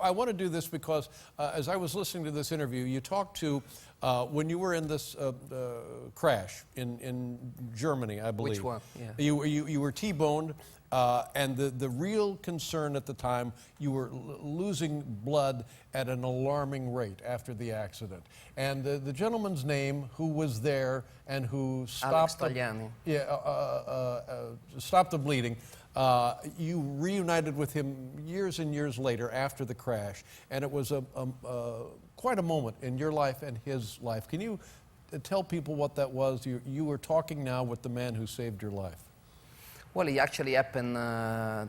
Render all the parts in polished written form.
I want to do this because as I was listening to this interview, you talked to when you were in this crash in Germany, I believe. Which one? Yeah. You were T-boned, and the real concern at the time, you were losing blood at an alarming rate after the accident. And the gentleman's name who was there and who stopped stopped the bleeding. You reunited with him years and years later after the crash, and it was quite a moment in your life and his life. Can you tell people what that was? You were talking now with the man who saved your life. Well, it actually happened a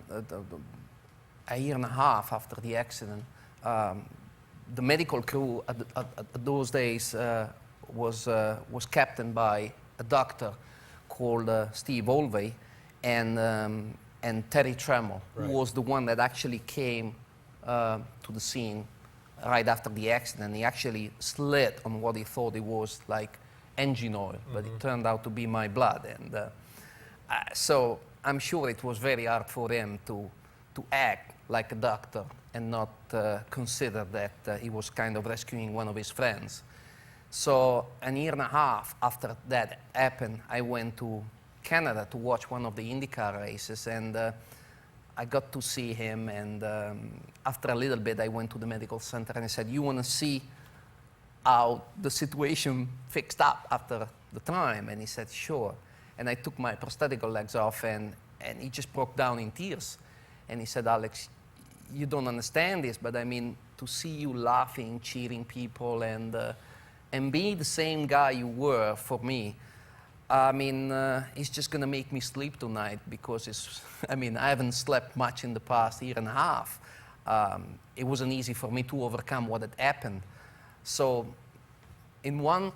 year and a half after the accident. The medical crew at those days was captained by a doctor called Steve Olvey and Terry Tremel, right, who was the one that actually came to the scene right after the accident. He actually slid on what he thought it was like engine oil, but it turned out to be my blood. And so I'm sure it was very hard for him to act like a doctor and not consider that he was kind of rescuing one of his friends. So a year and a half after that happened, I went to Canada to watch one of the IndyCar races, and I got to see him, and after a little bit I went to the medical center and I said, "You want to see how the situation fixed up after the time?" And he said, "Sure." And I took my prosthetic legs off, and he just broke down in tears. And he said, "Alex, you don't understand this, but I mean, to see you laughing, cheering people, and be the same guy you were for me, I mean, it's just going to make me sleep tonight, because I haven't slept much in the past year and a half. It wasn't easy for me to overcome what had happened. So in one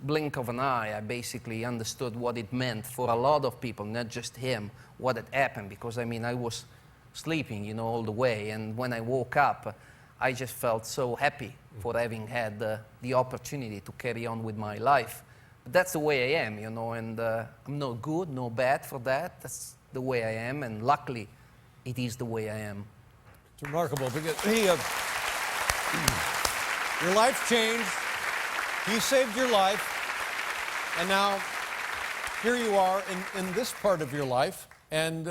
blink of an eye, I basically understood what it meant for a lot of people, not just him, what had happened, because I mean, I was sleeping, you know, all the way. And when I woke up, I just felt so happy for having had the opportunity to carry on with my life. But that's the way I am, you know, and I'm no good, no bad for that. That's the way I am, and luckily, it is the way I am. It's remarkable, because your life changed, he saved your life, and now here you are in this part of your life, and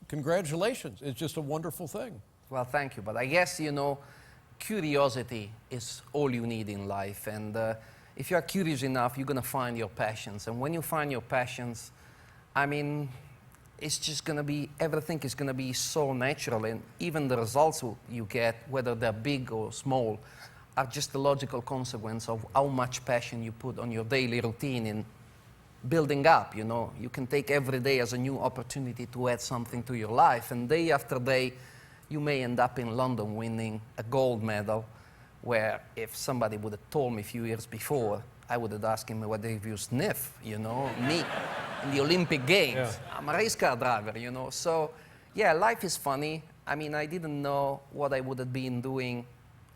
congratulations. It's just a wonderful thing. Well, thank you. But I guess, you know, curiosity is all you need in life. And if you're curious enough, you're going to find your passions. And when you find your passions, I mean, it's just going to be, everything is going to be so natural. And even the results you get, whether they're big or small, are just a logical consequence of how much passion you put on your daily routine in building up, you know. You can take every day as a new opportunity to add something to your life, and day after day, you may end up in London winning a gold medal, where if somebody would have told me a few years before, I would have asked him whether he was sniff, you know, me, in the Olympic Games. Yeah. I'm a race car driver, you know. So, yeah, life is funny. I mean, I didn't know what I would have been doing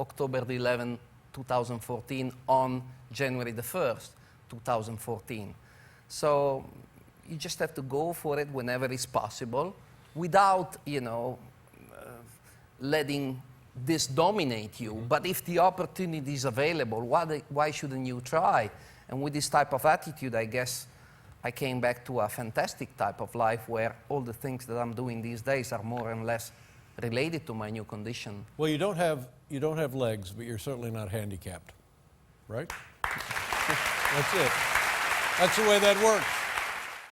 October the 11th, 2014, on January the 1st, 2014. So you just have to go for it whenever it's possible, without, you know, letting this dominate you. But if the opportunity is available, why shouldn't you try? And with this type of attitude, I guess I came back to a fantastic type of life, where all the things that I'm doing these days are more and less related to my new condition. Well, you don't have legs, but you're certainly not handicapped, right? That's it. That's the way that works.